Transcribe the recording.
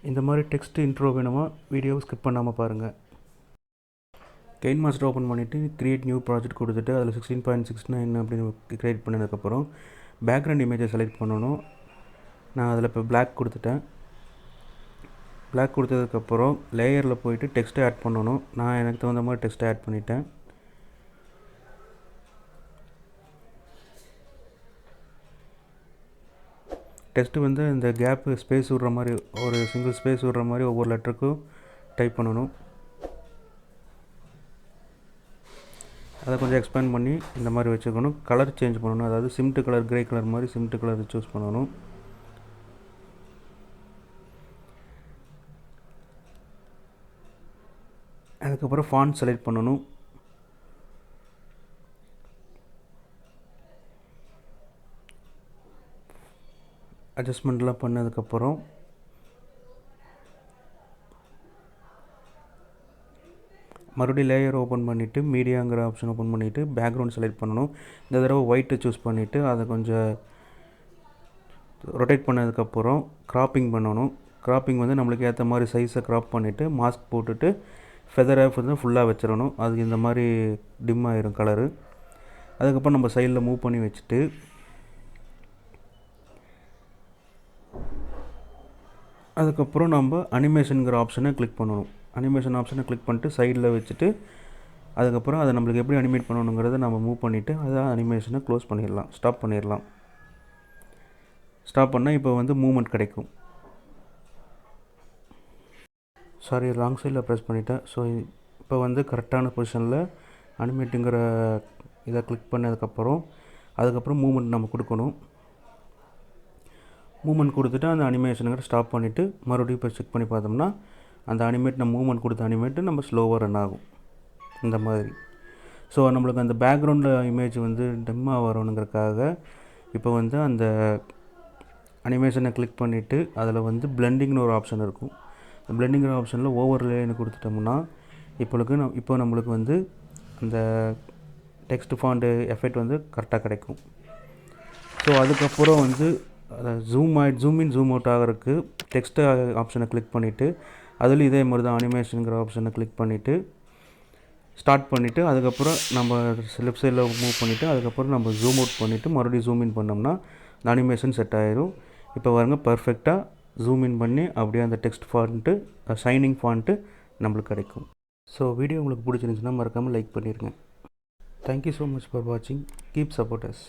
இந்த மாதிரி text intro வேணுமா வீடியோவை ஸ்கிப் பண்ணாமல் பாருங்கள். கெயின் மாஸ்டர் ஓப்பன் பண்ணிவிட்டு க்ரியேட் நியூ ப்ராஜெக்ட் கொடுத்துட்டு அதில் 16.69 அப்படின்னு க்ரியேட் பண்ணதுக்கப்புறம் பேக்ரவுண்ட் இமேஜை செலக்ட் பண்ணணும். நான் அதில் இப்போ பிளாக் கொடுத்துட்டேன். பிளாக் கொடுத்ததுக்கப்புறம் லேயரில் போயிட்டு டெக்ஸ்ட்டை ஆட் பண்ணணும். நான் எனக்கு தகுந்த மாதிரி டெக்ஸ்ட்டை ஆட் பண்ணிட்டேன். டெக்ஸ்ட்டு வந்து இந்த கேப்பு ஸ்பேஸ் விடுற மாதிரி ஒரு சிங்கிள் ஸ்பேஸ் விடுற மாதிரி ஒவ்வொரு லெட்டருக்கும் டைப் பண்ணணும். அதை கொஞ்சம் எக்ஸ்பேண்ட் பண்ணி இந்த மாதிரி வச்சுக்கணும். கலர் சேஞ்ச் பண்ணணும். அதாவது சிமெண்ட் கலர், கிரே கலர் மாதிரி சிமெண்ட் கலர் சூஸ் பண்ணணும். அதுக்கப்புறம் ஃபாண்ட் செலக்ட் பண்ணணும். அட்ஜஸ்ட்மெண்ட்லாம் பண்ணதுக்கப்புறம் மறுபடியும் லேயர் ஓப்பன் பண்ணிவிட்டு மீடியாங்கிற ஆப்ஷன் ஓப்பன் பண்ணிவிட்டு பேக்ரவுண்ட் செலக்ட் பண்ணணும். இந்த தடவை ஒயிட்டை சூஸ் பண்ணிவிட்டு அதை கொஞ்சம் ரொட்டேட் பண்ணதுக்கப்புறம் க்ராப்பிங் பண்ணணும். க்ராப்பிங் வந்து நம்மளுக்கு ஏற்ற மாதிரி சைஸை க்ராப் பண்ணிவிட்டு மாஸ்க் போட்டுட்டு ஃபெதர் ஆஃப் வந்து ஃபுல்லாக வச்சிடணும். அது இந்த மாதிரி டிம் ஆயிரும் கலரு. அதுக்கப்புறம் நம்ம சைடில் மூவ் பண்ணி வச்சுட்டு அதுக்கப்புறம் நம்ம அனிமேஷனுங்கிற ஆப்ஷனை கிளிக் பண்ணணும். அனிமேஷன் ஆப்ஷனை கிளிக் பண்ணிட்டு சைடில் வச்சுட்டு அதுக்கப்புறம் அதை நம்மளுக்கு எப்படி அனிமேட் பண்ணணுங்கிறத நம்ம மூவ் பண்ணிவிட்டு அதை அனிமேஷனை க்ளோஸ் பண்ணிடலாம், ஸ்டாப் பண்ணிடலாம். ஸ்டாப் பண்ணால் இப்போ வந்து மூவ்மெண்ட் கிடைக்கும். சாரி, ராங் சைடில் ப்ரெஸ் பண்ணிட்டேன். ஸோ இப்போ வந்து கரெக்டான பொசிஷனில் அனிமேட்டுங்கிற இதை கிளிக் பண்ணதுக்கப்புறம் அதுக்கப்புறம் மூவ்மெண்ட் நம்ம கொடுக்கணும். மூவ்மெண்ட் கொடுத்துட்டு அந்த அனிமேஷனுங்கிற ஸ்டாப் பண்ணிவிட்டு மறுபடியும் இப்போ செக் பண்ணி பார்த்தோம்னா அந்த அனிமேட் நம்ம மூவ்மெண்ட் கொடுத்த அனிமேட்டு நம்ம ஸ்லோவாக ரன் ஆகும் இந்த மாதிரி. ஸோ நம்மளுக்கு அந்த பேக்ரவுண்டில் இமேஜ் வந்து டெம்மாக வரணுங்கிறதுக்காக இப்போ வந்து அந்த அனிமேஷனை கிளிக் பண்ணிவிட்டு அதில் வந்து பிளெண்டிங்னு ஒரு ஆப்ஷன் இருக்கும். அந்த பிளெண்டிங்கிற ஆப்ஷனில் ஓவர்லேன்னு கொடுத்துட்டோம்னா இப்போ நம்மளுக்கு வந்து அந்த டெக்ஸ்ட் ஃபாண்ட் எஃபெக்ட் வந்து கரெக்டாக கிடைக்கும். ஸோ அதுக்கப்புறம் வந்து அதை ஜூம் இன் ஜூம் அவுட் ஆகிறதுக்கு டெக்ஸ்ட் ஆப்ஷனை கிளிக் பண்ணிவிட்டு அதில் இதே மாதிரி தான் அனிமேஷனுங்கிற ஆப்ஷனை கிளிக் பண்ணிவிட்டு ஸ்டார்ட் பண்ணிவிட்டு அதுக்கப்புறம் நம்ம லெஃப்ட் சைடில் மூவ் பண்ணிவிட்டு அதுக்கப்புறம் நம்ம ஜூம் அவுட் பண்ணிவிட்டு மறுபடியும் ஜூம் இன் பண்ணோம்னா அந்த அனிமேஷன் செட் ஆகிடும். இப்போ பாருங்க, பர்ஃபெக்டாக ஜூம் இன் பண்ணி அப்படியே அந்த டெக்ஸ்ட் ஃபாண்ட்டு ஷைனிங் ஃபாண்ட்டு நம்மளுக்கு கிடைக்கும். ஸோ வீடியோ உங்களுக்கு பிடிச்சிருந்துச்சுன்னா மறக்காமல் லைக் பண்ணிடுங்க. தேங்க்யூ ஸோ மச் ஃபார் வாட்சிங். Keep support us.